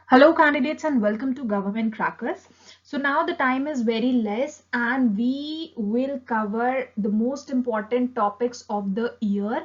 Hello, candidates, and welcome to Government Crackers. So, now the time is very less, and we will cover the most important topics of the year.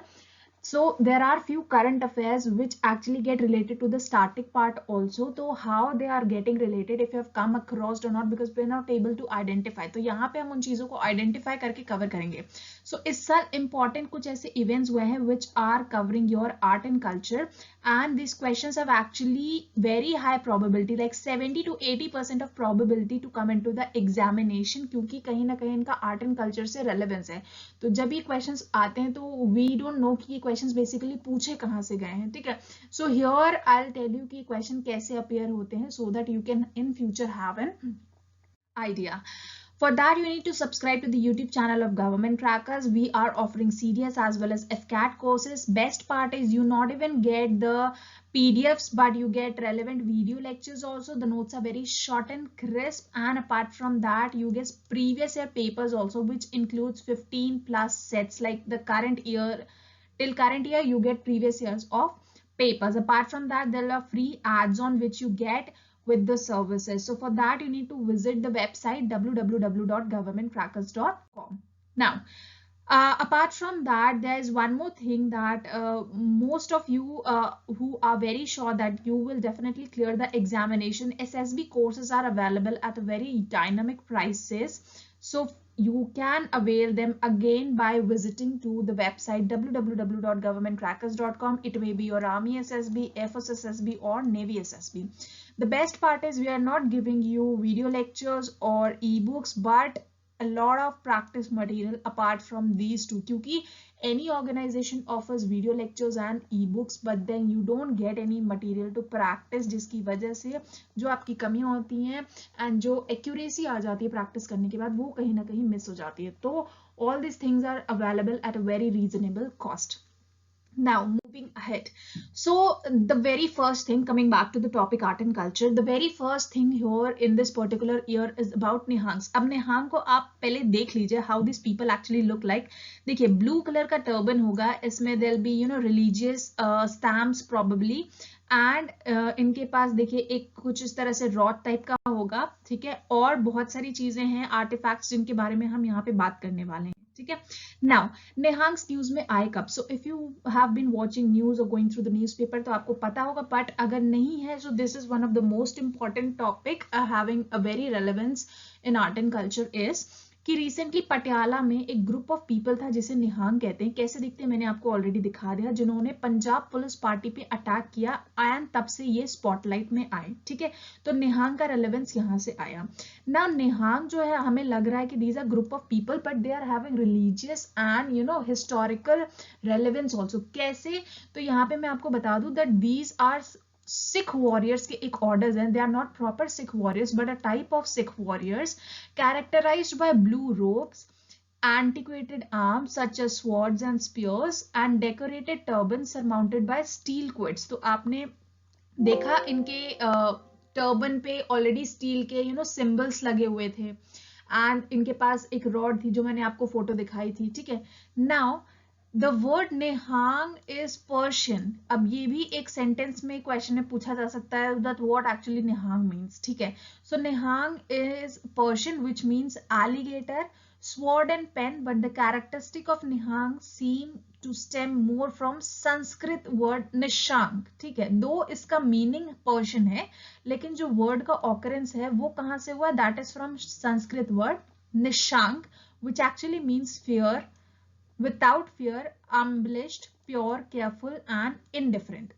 So there are few current affairs which actually get related to the static part also. तो how they are getting related, if you have come across or not, because we're not able to identify. तो यहाँ पे हम उन चीजों को identify करके cover करेंगे. So इस साल important कुछ ऐसे events हुए हैं which are covering your art and culture, and these questions have actually very high probability, like 70 to 80% of probability to come into the examination, क्योंकि कहीं ना कहीं इनका art and culture से relevance है. तो जब ये क्वेश्चंस आते हैं तो वी डोंट नो कि ये क्वेश्चंस बेसिकली पूछे कहाँ से गए हैं. ठीक है, so here I will tell you कि क्वेश्चन कैसे अपीयर होते हैं, so that you can in future have an idea. For that, you need to subscribe to the YouTube channel of Government Crackers. We are offering CDS as well as FCAT courses. Best part is you not even get the PDFs, but you get relevant video lectures also. The notes are very short and crisp. And apart from that, you get previous year papers also, which includes 15 plus sets. Like the current year, till current year, you get previous years of papers. Apart from that, there are free ads on which you get with the services. So for that, you need to visit the website www.governmentcrackers.com. Now, apart from that, there is one more thing that most of you who are very sure that you will definitely clear the examination, SSB courses are available at a very dynamic prices. So you can avail them again by visiting to the website www.governmentcrackers.com. It may be your Army SSB, Air Force SSB or Navy SSB. The best part is we are not giving you video lectures or ebooks, but a lot of practice material apart from these two. Because any organization offers video lectures and ebooks, but then you don't get any material to practice, जिसकी वजह से जो आपकी कमियां होती हैं and जो accuracy आ जाती है practice करने के बाद, वो कहीं ना कहीं miss हो जाती है. तो all these things are available at a very reasonable cost. Now, moving ahead. So, the very first thing, coming back to the topic art and culture, the very first thing here in this particular year is about Nihangs. अब निहांग को आप पहले देख लीजिए how these people actually look like. देखिए blue color का turban होगा, इसमें there'll be religious stamps probably, and इनके पास देखिए एक कुछ इस तरह से रॉड टाइप का होगा. ठीक है, और बहुत सारी चीजें हैं आर्टिफैक्ट्स जिनके बारे में हम यहाँ पे बात करने वाले हैं. ठीक है, नाउ नेहांग्स न्यूज में आए कब? So if you have been watching news और गोइंग थ्रू द न्यूज़पेपर तो आपको पता होगा, बट अगर नहीं है so this is one of the most important topic having a very relevance in art and culture is कि रिसेंटली पटियाला में एक ग्रुप ऑफ पीपल था जिसे निहांग कहते हैं. कैसे दिखते हैं मैंने आपको ऑलरेडी दिखा दिया, जिन्होंने पंजाब पुलिस पार्टी पे अटैक किया एंड तब से ये स्पॉटलाइट में आए. ठीक है, तो निहांग का रेलेवेंस यहाँ से आया ना. निहांग जो है हमें लग रहा है कि these are group of people, but they are having religious and historical relevance also. कैसे? तो यहाँ पे मैं आपको बता दूं that these are Sikh warriors के एक ऑर्डर्स हैं. They are not proper Sikh warriors but a type of Sikh warriors characterized by blue robes, antiquated arms such as swords and spears, and decorated turbans surmounted by steel quoits. तो आपने देखा इनके turban पे already steel के symbols लगे हुए थे, and इनके पास एक रॉड थी जो मैंने आपको फोटो दिखाई थी. ठीक है, now the word Nihang is Persian. अब ये भी एक सेंटेंस में क्वेश्चन में पूछा जा सकता है that what actually Nihang means. ठीक है, so Nihang is Persian which means alligator, sword and pen, but the characteristic of nihang seem to stem more from Sanskrit word Nishank. ठीक है, दो इसका मीनिंग पर्शियन है, लेकिन जो वर्ड का ऑकरेंस है वो कहाँ से हुआ? That is from Sanskrit word Nishank which actually means fear, without fear, unblemished, pure, careful and indifferent.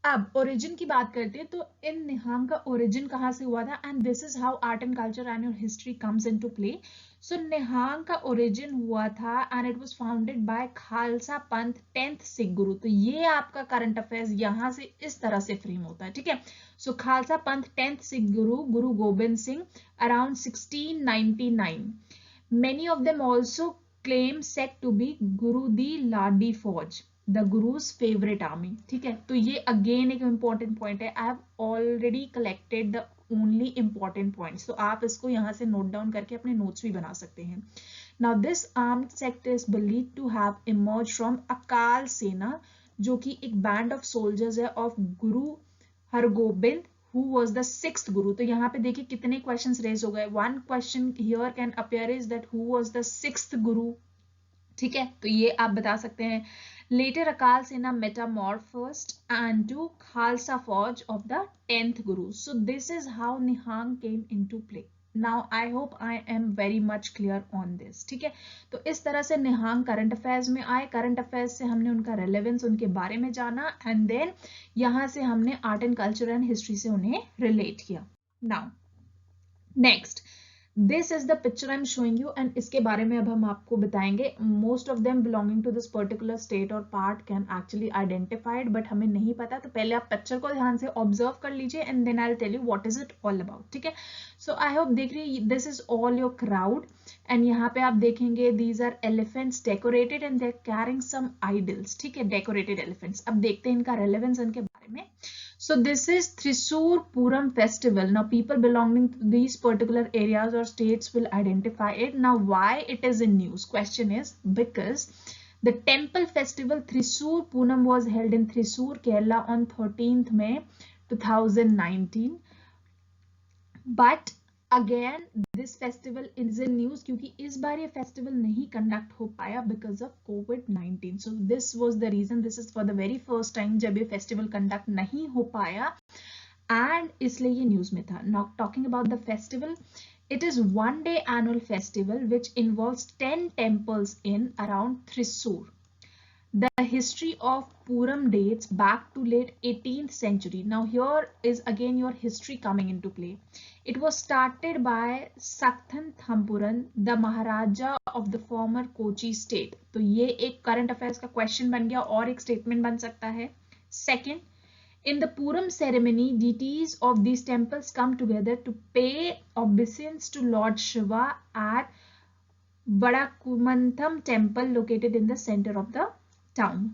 अब ओरिजिन की बात करते हैं तो इन निहांग का ओरिजिन कहाँ से हुआ था, and this is how art and culture and your history comes into play. So Nihang का ओरिजिन हुआ था and it was founded by Khalsa Panth 10th Sikh गुरु. तो ये आपका करंट अफेयर्स यहाँ से इस तरह से फ्रेम होता है. ठीक है, सो Khalsa Panth 10th Sikh Guru Guru Gobind Singh around 1699. Many of them also claim sect to be Guru di Ladi Fauj, the Guru's favorite army. ठीक है, तो ये again एक important point है. I have already collected the only important points. तो आप इसको यहाँ से note down करके अपने notes भी बना सकते हैं. Now this armed sect is believed to have emerged from Akal Sena, जो कि एक band of soldiers है of Guru Hargobind, who was the sixth guru. तो यहाँ पे देखिए कितने क्वेश्चंस रेज हो गए. One question here can appear is that who was the sixth गुरु. ठीक है, तो ये आप बता सकते हैं. लेटर अकाल सेना मेटामॉर्फोस्ड एंड टू खालसा फौज of the 10th Guru. So this is how Nihang came into play. Now I hope I am very much clear on this. ठीक है, तो इस तरह से निहांग करंट अफेयर्स में आए. करंट अफेयर्स से हमने उनका रेलेवेंस, उनके बारे में जाना, एंड देन यहाँ से हमने art and culture and history से उन्हें रिलेट किया. Now next, this is the picture I am showing you, and इसके बारे में अब हम आपको बताएंगे. Most of them belonging to this particular state or part can actually identified, but हमें नहीं पता. तो पहले आप पिक्चर को ध्यान से ऑब्जर्व कर लीजिए and then I will tell you what is it all about. ठीक है, सो आई होप देख रही, this is all your crowd, and यहाँ पे आप देखेंगे these are elephants decorated and they are carrying some idols. ठीक है, डेकोरेटेड एलिफेंट्स. अब देखते हैं इनका रेलेवेंस, इनके बारे में. So this is Thrissur Puram festival. Now people belonging to these particular areas or states will identify it. Now why it is in news? Question is because the temple festival Thrissur Puram was held in Thrissur, Kerala on 13th May 2019. But again this festival is in news क्योंकि इस बार ये festival नहीं conduct हो पाया because of कोविड-19. So this was the reason. This is for the very first time जब ये festival conduct नहीं हो पाया एंड इसलिए ये न्यूज में था. Now talking about the festival, it is one day annual festival which involves 10 temples in around Thrissur. The history of Puram dates back to late 18th century. Now here is again your history coming into play. It was started by Sakthan Thampuran, the Maharaja of the former Kochi state. तो ये एक current affairs का question बन गया और एक statement बन सकता है. Second, in the Puram ceremony, deities of these temples come together to pay obeisance to Lord Shiva at Vadakumantham temple located in the center of the town.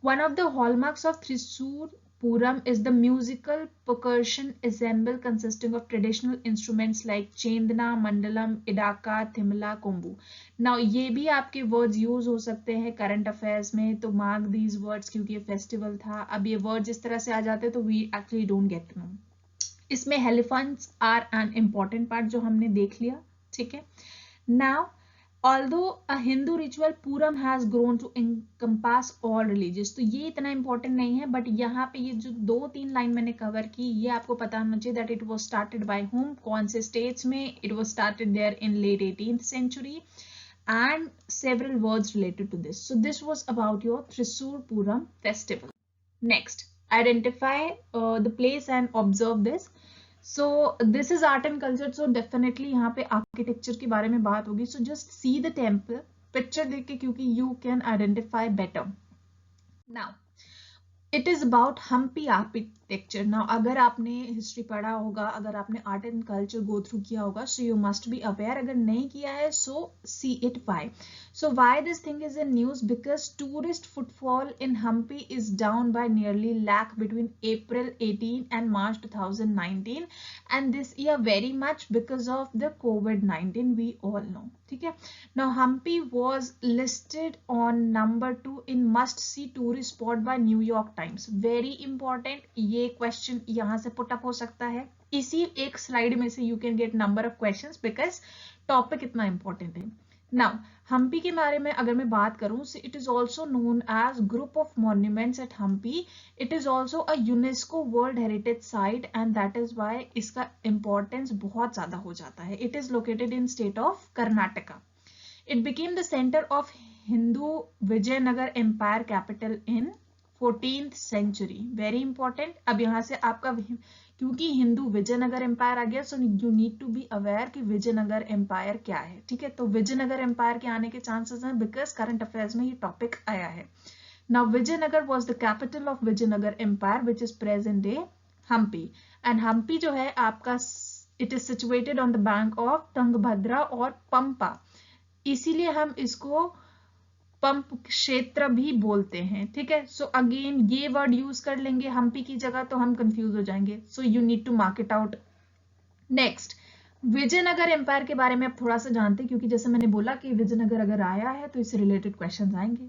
One of the hallmarks of Thrissur Puram is the musical percussion ensemble consisting of traditional instruments like chendana, mandalam, idaka, thimla, kombu. Now ये भी आपके words use हो सकते हैं current affairs में, तो mark these words क्योंकि ये festival था. अब ये words इस तरह से आ जाते हैं तो we actually don't get to know. इसमें elephants are an important part जो हमने देख लिया. ठीक है, now although a Hindu ritual, Puram has grown to encompass all religions. तो ये इतना important नहीं है, but यहाँ पे ये जो 2-3 लाइन मैंने cover की, ये आपको पता होना चाहिए that it was started by whom, कौन से states में. It was started there in late 18th century and several words related to this. So this was about your Thrissur Puram festival. Next, identify the place and observe this. So this is art and culture, so definitely यहाँ पे architecture के बारे में बात होगी. So just see the temple, picture देख के क्योंकि you can identify better. Now it is about Hampi architecture. Now अगर आपने history पढ़ा होगा, अगर आपने art and culture go through किया होगा, so you must be aware. अगर नहीं किया है, so see it why. So why this thing is in news? Because tourist footfall in Hampi is down by nearly lakh between April 18 and March 2019, and this year very much because of the COVID-19, we all know. ठीक है, now Hampi was listed on number 2 in must see tourist spot by New York Times. Very important, ये question यहाँ से put up हो सकता है. इसी एक slide में से you can get number of questions because topic इतना important है. Now हम्पी के बारे में अगर मैं बात करूं, so it is also known as group of monuments at Hampi. It is also a UNESCO World Heritage Site and that is why इसका importance बहुत ज़्यादा हो जाता है. It is located in state of Karnataka. It became the center of Hindu Vijayanagar Empire capital in 14th century. Very important. अब यहाँ से आपका क्योंकि हिंदू विजयनगर एम्पायर आ गया, so you need to be aware कि विजयनगर एम्पायर क्या है. ठीक है, तो विजयनगर एम्पायर के आने के चांसेस हैं बिकॉज करंट अफेयर्स में ये टॉपिक आया है. Now Vijayanagara was the capital of Vijayanagara empire which is present day Hampi. And Hampi जो है आपका, it is situated on the bank of Tungabhadra और पंपा, इसीलिए हम इसको पंप क्षेत्र भी बोलते हैं. ठीक है, सो अगेन ये वर्ड यूज कर लेंगे हम्पी की जगह तो हम कंफ्यूज हो जाएंगे, so you need to mark it out. Next, Vijayanagara empire के बारे में आप थोड़ा सा जानते हैं क्योंकि जैसे मैंने बोला कि विजयनगर अगर आया है तो इससे रिलेटेड क्वेश्चंस आएंगे.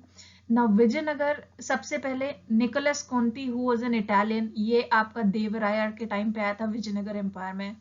ना विजयनगर, सबसे पहले Nicolas Conti who was an Italian, ये आपका देवराया के टाइम पे आया था विजयनगर एम्पायर में।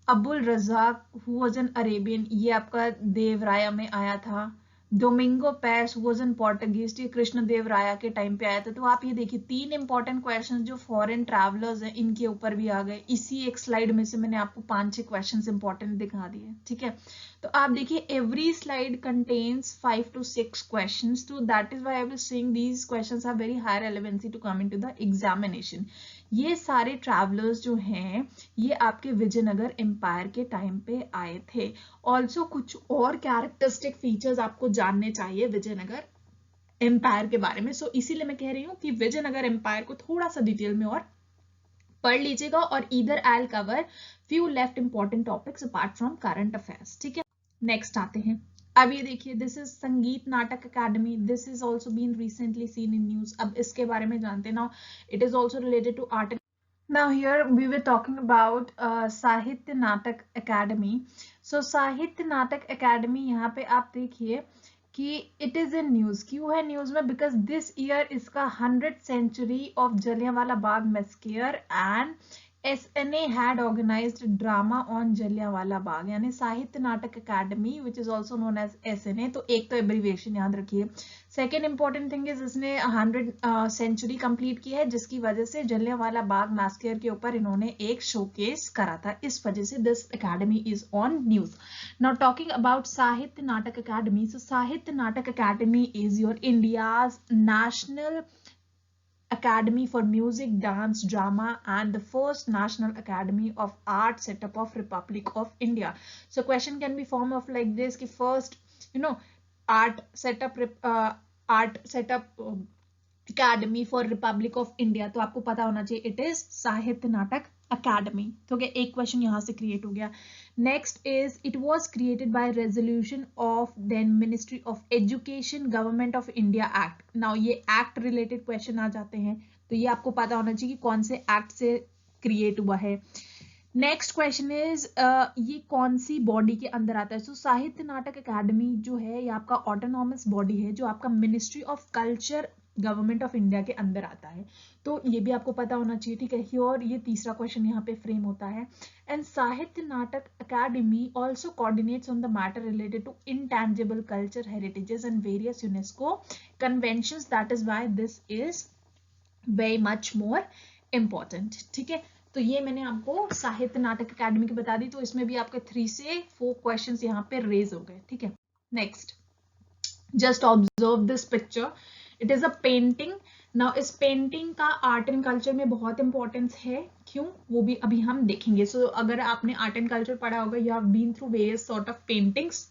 Abul Razak who was an Arabian, ये आपका देवराया में आया था। डोमिंगो पैस वाज एन पोर्टुगीज, ये कृष्ण देव राया के टाइम पे आया था। तो आप ये देखिए 3 इंपॉर्टेंट क्वेश्चन जो फॉरेन ट्रैवलर्स हैं इनके ऊपर भी आ गए। इसी एक स्लाइड में से मैंने आपको 5-6 क्वेश्चन इंपॉर्टेंट दिखा दिए, ठीक है। तो आप देखिए every slide contains 5 to 6 questions, तो that is why I was saying these questions are very high relevancy to come into the examination. ये सारे ट्रैवलर्स जो हैं ये आपके विजयनगर एम्पायर के टाइम पे आए थे। ऑल्सो कुछ और कैरेक्टरिस्टिक फीचर्स आपको जानने चाहिए विजयनगर एम्पायर के बारे में। सो इसीलिए मैं कह रही हूँ कि विजयनगर एम्पायर को थोड़ा सा डिटेल में और पढ़ लीजिएगा, और इधर I will cover few left important topics apart from current affairs, ठीक है। नेक्स्ट आते हैं, अब ये देखिए this is Sangeet Natak Akademi, this is also been recently seen in news. अब इसके बारे में जानते हैं। Now it is also related to art. Now here we were talking about साहित्य नाटक अकेडमी। सो साहित्य नाटक अकेडमी, यहाँ पे आप देखिए कि इट इज इन न्यूज। क्यों है न्यूज में? बिकॉज दिस ईयर इसका 100th century of Jallianwala Bagh massacre and SNA had organized drama on Jallianwala Bagh, यानी Sahitya Natak Akademi which is also known as SNA। तो एक तो एब्रीविएशन याद रखिए। सेकेंड इंपॉर्टेंट थिंग इज इसने 100 सेंचुरी कंप्लीट की है, जिसकी वजह से जलियांवाला बाग मैस्केयर के ऊपर इन्होंने एक शोकेस करा था। इस वजह से this academy is on news. Now talking about साहित्य नाटक अकेडमी, सो साहित्य Natak academy is your India's national Academy for Music, Dance, Drama and the first National Academy of Art setup of Republic of India. So question can be form of like this कि first art setup Academy for Republic of India, तो आपको पता होना चाहिए it is साहित्य Natak academy. तो क्या एक क्वेश्चन यहाँ से क्रिएट हो गया। Next is it was created by resolution of then ministry of education government of India act. Now ये एक्ट रिलेटेड क्वेश्चन आ जाते हैं, तो ये आपको पता होना चाहिए कि कौन से एक्ट से क्रिएट हुआ है। नेक्स्ट क्वेश्चन इज ये कौन सी बॉडी के अंदर आता है। सो साहित्य नाटक अकेडमी जो है ये आपका ऑटोनॉमस बॉडी है, जो आपका ministry of culture government of India के अंदर आता है। तो ये भी आपको पता होना चाहिए, ठीक है। और ये तीसरा क्वेश्चन यहाँ पे फ्रेम होता है। And Sahitya Natak academy also coordinates on the matter related to intangible culture heritages and various UNESCO conventions, that is why this is very much more important, ठीक है। तो ये मैंने आपको साहित्य नाटक अकेडमी की बता दी। तो इसमें भी आपके 3 से 4 क्वेश्चंस यहाँ पे रेज हो गए, ठीक है। Next, just observe this picture, it is a painting. Now इस पेंटिंग का आर्ट एंड कल्चर में बहुत इंपॉर्टेंस है। क्यों, वो भी अभी हम देखेंगे। सो अगर आपने आर्ट एंड कल्चर पढ़ा होगा, you have been through various sort of paintings.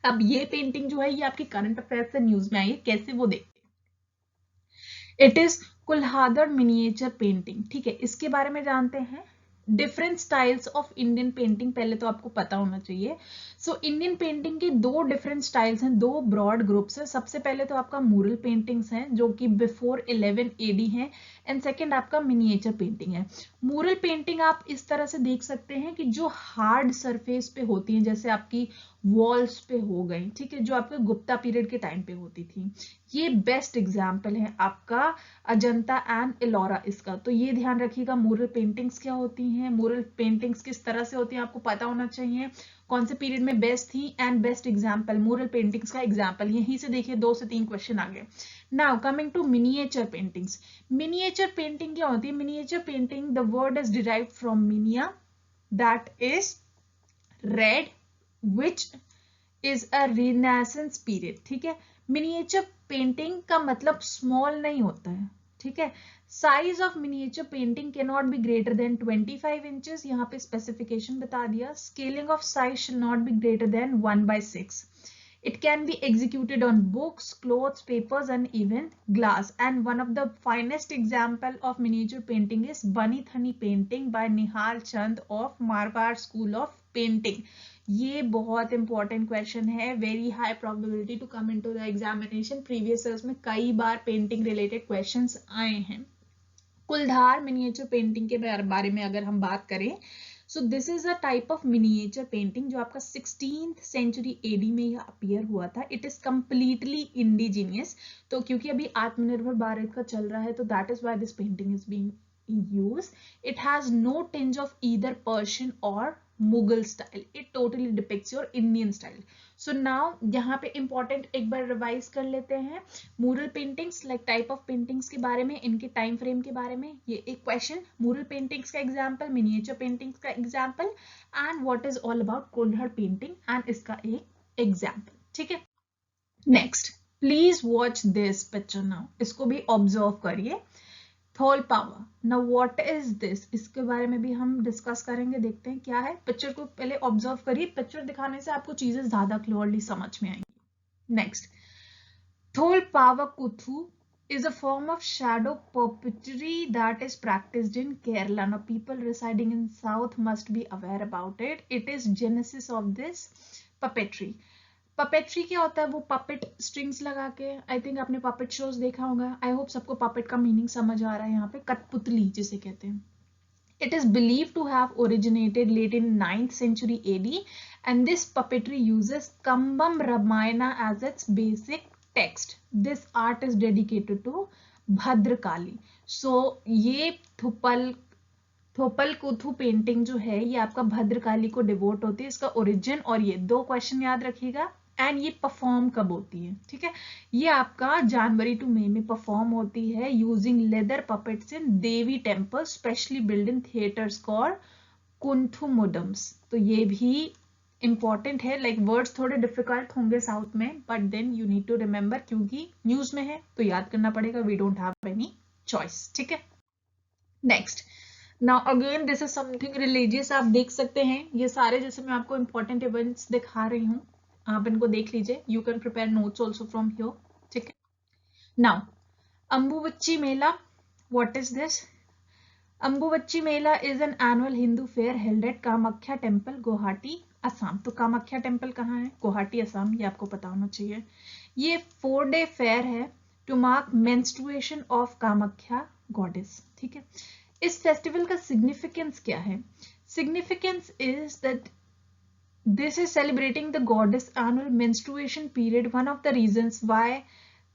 अब ये पेंटिंग जो है ये आपकी करंट अफेयर्स से न्यूज में आई है, कैसे वो देखते हैं। इट इज कुल्हादर मिनिएचर पेंटिंग, ठीक है। इसके बारे में जानते हैं। Different styles of Indian painting, पहले तो आपको पता होना चाहिए। सो इंडियन पेंटिंग के 2 डिफरेंट स्टाइल्स हैं, 2 ब्रॉड ग्रुप्स हैं। सबसे पहले तो आपका मूरल पेंटिंग्स हैं जो कि बिफोर 11 AD हैं, एंड सेकंड आपका मिनिएचर पेंटिंग है। मूरल पेंटिंग आप इस तरह से देख सकते हैं कि जो हार्ड सरफेस पे होती है, जैसे आपकी वॉल्स पे हो गई, ठीक है, जो आपके गुप्ता पीरियड के टाइम पे होती थी। ये बेस्ट एग्जाम्पल है आपका अजंता एंड एलोरा इसका। तो ये ध्यान रखिएगा, मूरल पेंटिंग्स क्या होती हैं, मूरल पेंटिंग्स किस तरह से होती हैं, आपको पता होना चाहिए। कौन से पीरियड में बेस्ट थी and best example, mural paintings का एग्जाम्पल। यहीं से देखिए 2 से 3 क्वेश्चन आ गए। Now coming to miniature paintings. Miniature painting क्या होती है? Miniature painting, the word is derived from minia, that is red, which is a renaissance period, ठीक है। मिनिएचर पेंटिंग का मतलब स्मॉल नहीं होता है, ठीक है। Size of miniature painting can not be greater than 25 inches, यहाँ पे स्पेसिफिकेशन बता दिया। Scaling of size should not be greater than 1/6। It can be executed on books, clothes, papers, and even glass. And one of the finest example of miniature painting is Bani Thani painting by Nihal Chand of Marwar School of Painting. ये बहुत important question है, very high probability to come into the examination. Previous years में कई बार painting related questions आए हैं। कुलधार miniature painting के बारे में अगर हम बात करें, सो this is a type of miniature painting जो आपका 16th सेंचुरी एडी में यह अपीयर हुआ था. It is completely indigenous. तो क्योंकि अभी आत्मनिर्भर भारत का चल रहा है, तो that is why this painting is being used. It has no tinge of either Persian or Mughal style. It totally depicts your Indian style. So now यहाँ पे important एक बार रिवाइज कर लेते हैं. Mural paintings like type of paintings के बारे में, इनके time frame के बारे में. ये एक question. Mural paintings का example, miniature paintings का example, and what is all about कुल्हड़ painting and इसका एक example. ठीक है. Next, please watch this picture now. इसको भी observe करिए. थोल पावर. नाउ व्हाट इज दिस, इसके बारे में भी हम डिस्कस करेंगे. देखते हैं क्या है. पिक्चर को पहले ऑब्जर्व करिए. पिक्चर दिखाने से आपको चीजें ज्यादा क्लियरली समझ में आएंगी. Next, Thol power Koothu is a form of shadow puppetry that is practiced in Kerala. Now people residing in south must be aware about it. It is genesis of this puppetry. Puppetry क्या होता है? वो puppet strings लगा के, I think आपने puppet shows देखा होगा. I hope सबको पपेट का मीनिंग समझ आ रहा है. यहाँ पे कठपुतली जिसे कहते हैं. It is believed to have originated late in 9th century AD, and this puppetry uses Kambam Ramayana as its basic text. This art is dedicated to Bhadrakali. So ये थोपल कुथु पेंटिंग जो है ये आपका भद्रकाली को डिवोट होती है. इसका ओरिजिन और ये दो क्वेश्चन याद रखिएगा. एंड ये परफॉर्म कब होती है? ठीक है, ये आपका जनवरी टू मई में परफॉर्म होती है using leather puppets in Devi temple specially build in theatres called कुंथुमुडम्स. तो ये भी इंपॉर्टेंट है. लाइक वर्ड्स थोड़े डिफिकल्ट होंगे साउथ में, but then you need to remember क्योंकि न्यूज में है तो याद करना पड़ेगा. We don't have any choice. ठीक है. Next, now again this is something religious. आप देख सकते हैं ये सारे जैसे मैं आपको इंपॉर्टेंट इवेंट्स दिखा रही हूँ, आप इनको देख लीजिए. You can prepare notes also from here. ठीक है. Now Ambubachi Mela. What is this? Ambubachi Mela is an annual Hindu fair held at Kamakhya temple, Guwahati, Assam. तो कामाख्या टेम्पल कहाँ है? गुवाहाटी, असम. ये आपको पता होना चाहिए. ये 4-day फेयर है to mark menstruation of Kamakhya goddess. ठीक है. इस फेस्टिवल का सिग्निफिकेंस क्या है? Significance is that this is celebrating the goddess annual menstruation period. One of the reasons why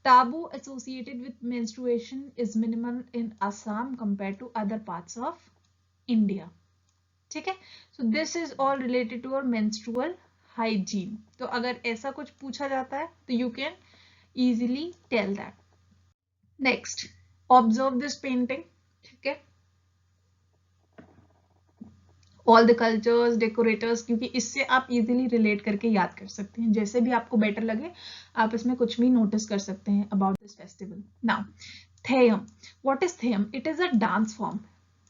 taboo associated with menstruation is minimal in Assam compared to other parts of India. ठीक है. So this is all related to our menstrual hygiene. तो अगर ऐसा कुछ पूछा जाता है तो you can easily tell that. Next, observe this painting. ठीक है. ऑल द कल्चर्स, डेकोरेटर्स, क्योंकि इससे आप इजीली रिलेट करके याद कर सकते हैं. जैसे भी आपको बेटर लगे आप इसमें कुछ भी नोटिस कर सकते हैं about this festival. Now Theyyam. What is Theyyam? It is a dance form.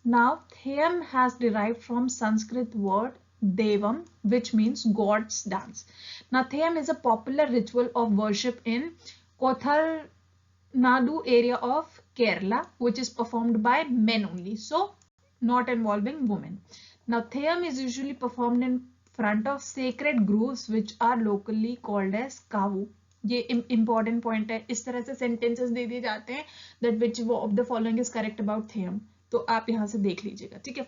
Now Theyyam has derived from Sanskrit word Devam which means God's dance. Now Theyyam is a popular ritual of worship in Kothalnadu area of Kerala which is performed by men only, so not involving women. Now Theyyam is usually performed in front of sacred groves which are locally called as kavu. ये important point है. इस तरह से sentences दे दिए जाते हैं that which of the following is correct about Theyyam. तो आप यहाँ से देख लीजिएगा. ठीक है.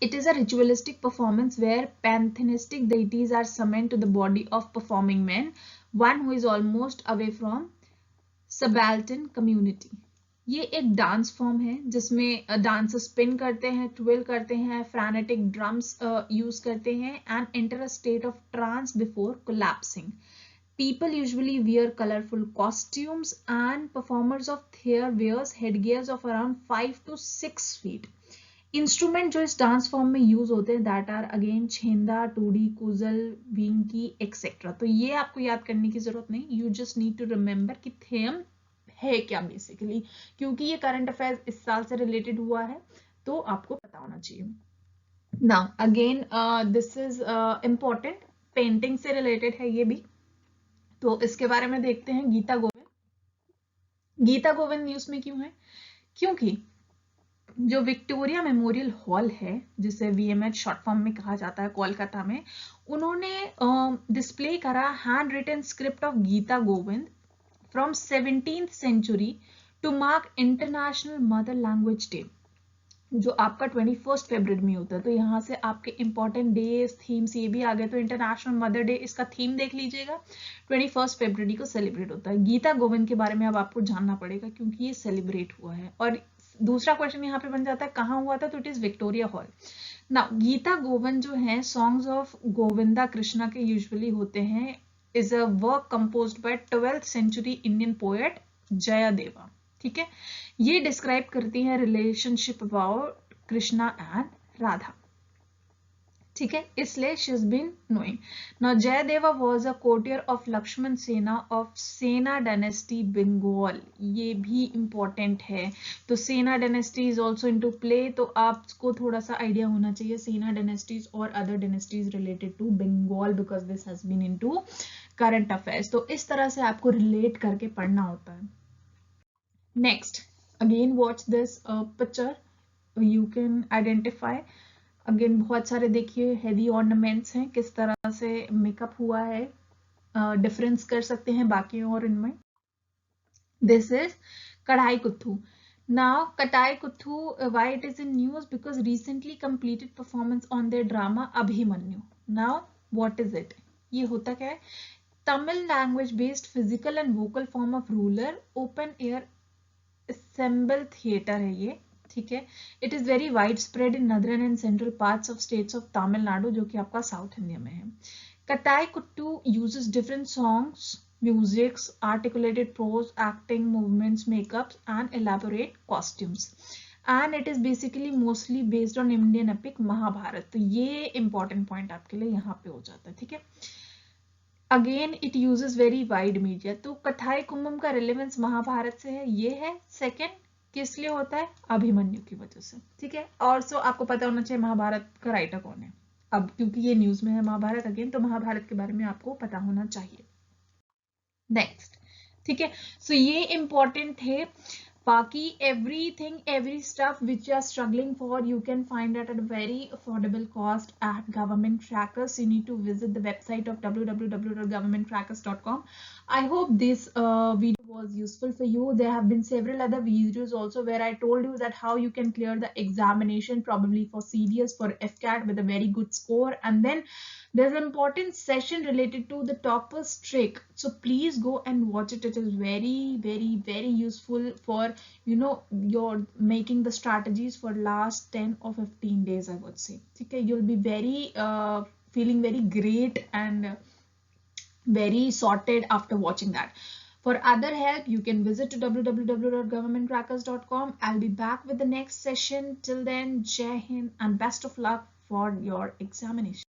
It is a ritualistic performance where pantheistic deities are summoned to the body of performing man, one who is almost away from subaltern community. ये एक डांस फॉर्म है जिसमें डांसर स्पिन करते हैं, ट्विल करते हैं, फ्रेनेटिक ड्रम्स यूज करते हैं and enter a state of trance before collapsing. People usually wear colorful costumes and performers of theatre wears headgears of around 5 to 6 feet. Instrument जो इस डांस फॉर्म में use होते हैं that are again chenda, tudi, kuzhal, विंकी etcetera. तो ये आपको याद करने की जरूरत नहीं. You just need to remember कि थेम है क्या बेसिकली, क्योंकि ये करंट अफेयर्स इस साल से रिलेटेड हुआ है तो आपको पता होना चाहिए. Now again this is important, painting से रिलेटेड है ये भी. तो इसके बारे में देखते हैं. गीता गोविंद. गीता गोविंद न्यूज में क्यों है? क्योंकि जो विक्टोरिया मेमोरियल हॉल है जिसे VMH शॉर्ट फॉर्म में कहा जाता है कोलकाता में, उन्होंने डिस्प्ले करा hand written script of Gita Govinda from 17th century to mark International Mother Language Day. जो आपका 21 फरवरी में होता है। तो यहाँ से आपके इंपॉर्टेंट डेज थीम्स ये भी आ गए। तो इंटरनेशनल मदर डे, इसका थीम देख लीजिएगा, 21 फरवरी को सेलिब्रेट होता है। गीता गोविंद के बारे में अब आपको जानना पड़ेगा क्योंकि ये सेलिब्रेट हुआ है। और दूसरा क्वेश्चन यहाँ पे बन जाता है कहाँ हुआ था, तो इट इज विक्टोरिया हॉल। ना गीता गोविंद जो है सॉन्ग्स ऑफ गोविंदा कृष्णा के यूजुअली होते हैं, is a work composed by 12th century Indian poet Jayadeva. ठीक है, ये डिस्क्राइब करती है relationship about Krishna and Radha. ठीक है, इसलिए she is been knowing. Now Jayadeva was a courtier of Lakshmana Sena of सेना डायनेस्टी बंगाल। ये भी इंपॉर्टेंट है। तो सेना dynasty is also into play. तो आपको थोड़ा सा आइडिया होना चाहिए सेना डायनेस्टीज और other dynasties related to Bengal because this has been into current affairs. तो इस तरह से आपको रिलेट करके पढ़ना होता है। Next, again watch this picture, you can identify. Again बहुत सारे देखिए हेवी ऑर्नामेंट्स हैं, किस तरह से मेकअप हुआ है, डिफरेंस कर सकते हैं बाकी और इनमें। दिस इज कढ़ाई कुत्थू। नाउ कटाई कुत्थू, why it is in news? Because recently completed performance on their drama Abhimanyu. Now what is it? ये होता क्या है? Tamil language based physical and vocal form of rural open air assemble theatre है ये। ठीक है, it is very wide spread in northern and central parts of states of Tamil Nadu, जो कि आपका साउथ इंडिया में है। Kattaikkuttu uses different songs, musics, articulated prose, acting, movements, makeups and elaborate costumes, and it is basically mostly based on Indian epic Mahabharata. तो ये important point आपके लिए यहाँ पे हो जाता है। ठीक है, again it uses very wide media. तो कथाई कुंभम का रिलेवेंस महाभारत से है, ये है। सेकेंड, किस लिए होता है? अभिमन्यु की वजह से। ठीक है, और सो आपको पता होना चाहिए महाभारत का राइटर कौन है। अब क्योंकि ये न्यूज में है महाभारत अगेन, तो महाभारत के बारे में आपको पता होना चाहिए। नेक्स्ट, ठीक है, सो ये इंपॉर्टेंट थे। बाकी everything, every stuff which you are struggling for, you can find it at a very affordable cost at Government Crackers. You need to visit the website of www.governmentcrackers.com. I hope this video was useful for you. There have been several other videos also where I told you that how you can clear the examination, probably for CDS, for FCAT with a very good score. And then there's an important session related to the toppers trick. So please go and watch it. It is very, very, very useful for, you know, you're making the strategies for last 10 or 15 days, I would say. Okay, you'll be very feeling very great and very sorted after watching that. For other help, you can visit to www.govtcrackers.com. I'll be back with the next session. Till then, Jai Hind and best of luck for your examination.